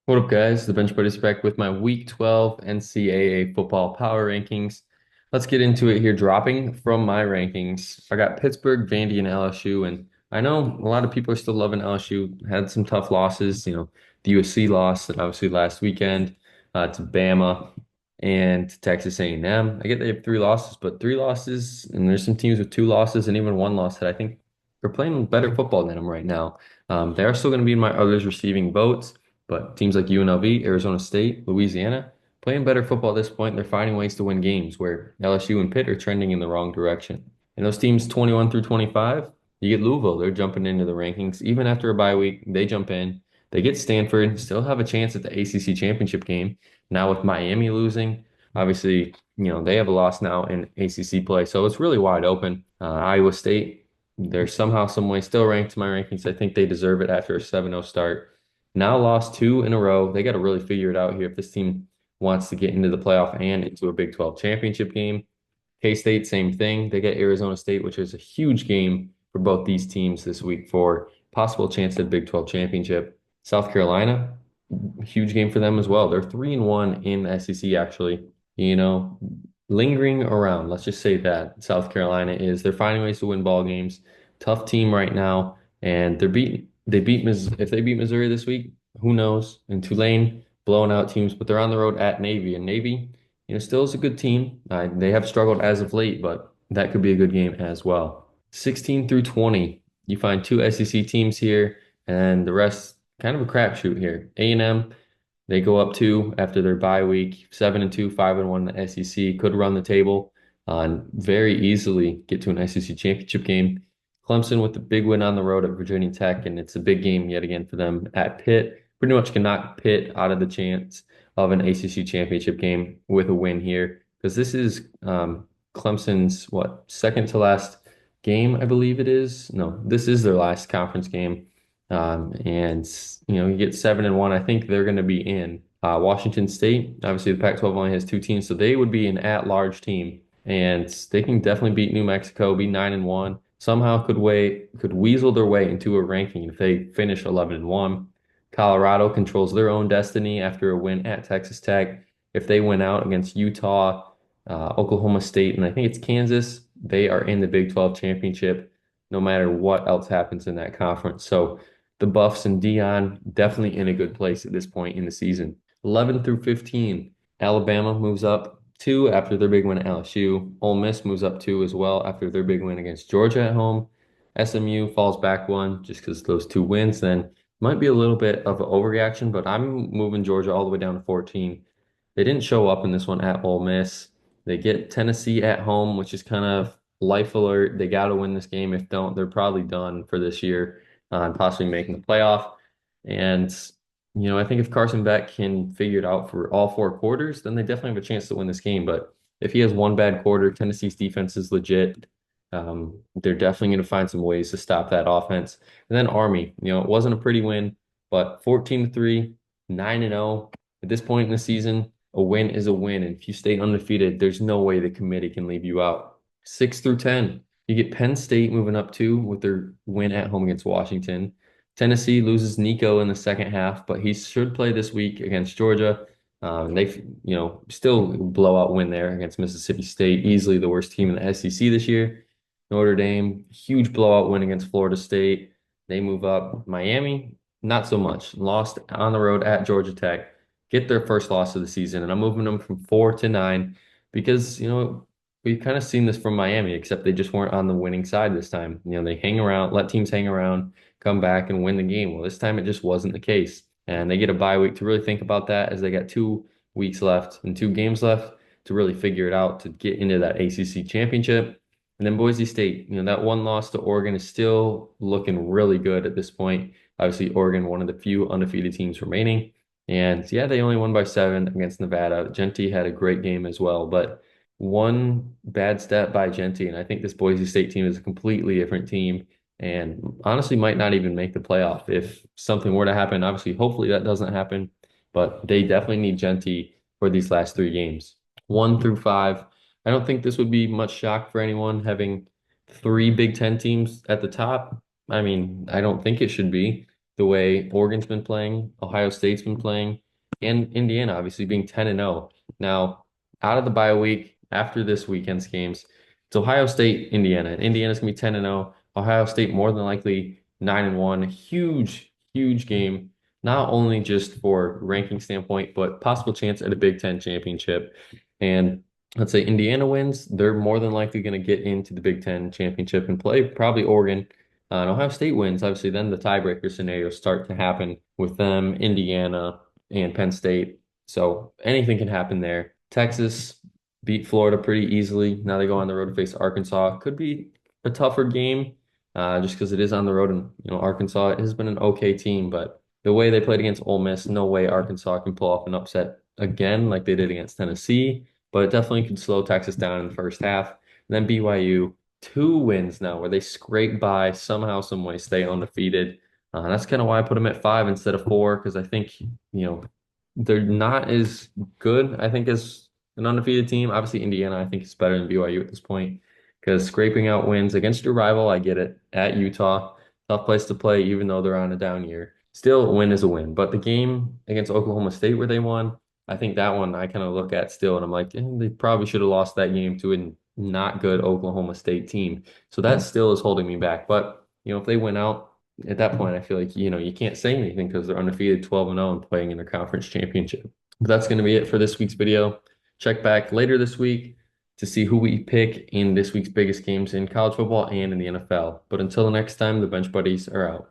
What up, guys? The Bench Buddies back with my Week 12 NCAA football power rankings. Let's get into it here. Dropping from my rankings, I got Pittsburgh, Vandy, and LSU. And I know a lot of people are still loving LSU. Had some tough losses, the USC loss, and obviously last weekend to Bama and to Texas A&M. I get they have three losses, but three losses, and there's some teams with two losses and even one loss that I think are playing better football than them right now. They are still going to be in my others receiving votes. But teams like UNLV, Arizona State, Louisiana, playing better football at this point. They're finding ways to win games where LSU and Pitt are trending in the wrong direction. And those teams 21 through 25, you get Louisville. They're jumping into the rankings. Even after a bye week, they jump in. They get Stanford, still have a chance at the ACC championship game. Now with Miami losing, obviously, they have a loss now in ACC play. So it's really wide open. Iowa State, they're somehow, some way still ranked in my rankings. I think they deserve it after a 7-0 start. Now lost two in a row. They got to really figure it out here if this team wants to get into the playoff and into a Big 12 championship game. K-State, same thing. They get Arizona State, which is a huge game for both these teams this week for possible chance at Big 12 championship. South Carolina, huge game for them as well. They're 3-1 in the SEC, actually. You know, lingering around. Let's just say that South Carolina is. They're finding ways to win ball games. Tough team right now, and They beat if they beat Missouri this week, who knows? And Tulane blowing out teams, but they're on the road at Navy, and Navy, still is a good team. They have struggled as of late, but that could be a good game as well. 16 through 20, you find two SEC teams here, and the rest kind of a crapshoot here. A&M, they go up two after their bye week, 7-2, 5-1 in the SEC, could run the table and very easily get to an SEC championship game. Clemson with the big win on the road at Virginia Tech, and it's a big game yet again for them at Pitt. Pretty much can knock Pitt out of the chance of an ACC championship game with a win here because this is Clemson's second to last game, I believe it is. No, this is their last conference game. And you get 7-1. I think they're going to be in. Washington State, obviously the Pac-12 only has two teams, so they would be an at-large team, and they can definitely beat New Mexico, be 9-1. Somehow could weasel their way into a ranking if they finish 11-1. Colorado controls their own destiny after a win at Texas Tech. If they win out against Utah, Oklahoma State, and I think it's Kansas, they are in the Big 12 championship no matter what else happens in that conference. So the Buffs and Dion definitely in a good place at this point in the season. 11 through 15, Alabama moves up two after their big win at LSU. Ole Miss moves up two as well after their big win against Georgia at home. SMU falls back one just because those two wins. Then might be a little bit of an overreaction, but I'm moving Georgia all the way down to 14. They didn't show up in this one at Ole Miss. They get Tennessee at home, which is kind of life alert. They got to win this game. If don't, they're probably done for this year and possibly making the playoff. And, I think if Carson Beck can figure it out for all four quarters, then they definitely have a chance to win this game. But if he has one bad quarter, Tennessee's defense is legit. They're definitely going to find some ways to stop that offense. And then Army, it wasn't a pretty win, but 14-3, 9-0 at this point in the season, a win is a win. And if you stay undefeated, there's no way the committee can leave you out. 6 through 10, you get Penn State moving up two with their win at home against Washington. Tennessee loses Nico in the second half, but he should play this week against Georgia. They, still blowout win there against Mississippi State, easily the worst team in the SEC this year. Notre Dame, huge blowout win against Florida State. They move up. Miami, not so much. Lost on the road at Georgia Tech. Get their first loss of the season, and I'm moving them from 4 to 9 because, we've kind of seen this from Miami, except they just weren't on the winning side this time. They hang around, let teams hang around, come back and win the game. Well, this time it just wasn't the case. And they get a bye week to really think about that as they got 2 weeks left and two games left to really figure it out to get into that ACC championship. And then Boise State, that one loss to Oregon is still looking really good at this point. Obviously, Oregon, one of the few undefeated teams remaining. And yeah, they only won by 7 against Nevada. Genty had a great game as well, but one bad step by Genty, and I think this Boise State team is a completely different team and honestly might not even make the playoff if something were to happen. Obviously, hopefully that doesn't happen, but they definitely need Genty for these last 3 games. 1 through 5. I don't think this would be much shock for anyone having three Big Ten teams at the top. I mean, I don't think it should be. the way Oregon's been playing, Ohio State's been playing, and Indiana obviously being 10-0. Now, out of the bye week after this weekend's games, it's Ohio State, Indiana. Indiana's gonna be 10-0. Ohio State more than likely 9-1. Huge, huge game, not only just for ranking standpoint, but possible chance at a Big Ten championship. And let's say Indiana wins, they're more than likely going to get into the Big Ten championship and play probably Oregon. And Ohio State wins, obviously, then the tiebreaker scenarios start to happen with them, Indiana, and Penn State. So anything can happen there. Texas beat Florida pretty easily. Now they go on the road to face Arkansas. Could be a tougher game, just because it is on the road, and Arkansas has been an okay team, but the way they played against Ole Miss, no way Arkansas can pull off an upset again like they did against Tennessee. But it definitely could slow Texas down in the first half. And then BYU, 2 wins now where they scrape by somehow, some way, stay undefeated. That's kind of why I put them at 5 instead of 4, because I think, they're not as good, I think, as an undefeated team. Obviously, Indiana, I think, is better than BYU at this point because scraping out wins against your rival, I get it, at Utah, tough place to play, even though they're on a down year. Still, a win is a win. But the game against Oklahoma State where they won, I think that one I kind of look at still, and I'm like, they probably should have lost that game to a not good Oklahoma State team. So that still is holding me back. But, if they win out at that point, I feel like, you can't say anything because they're undefeated 12-0 and playing in their conference championship. But that's going to be it for this week's video. Check back later this week to see who we pick in this week's biggest games in college football and in the NFL. But until the next time, the Bench Buddies are out.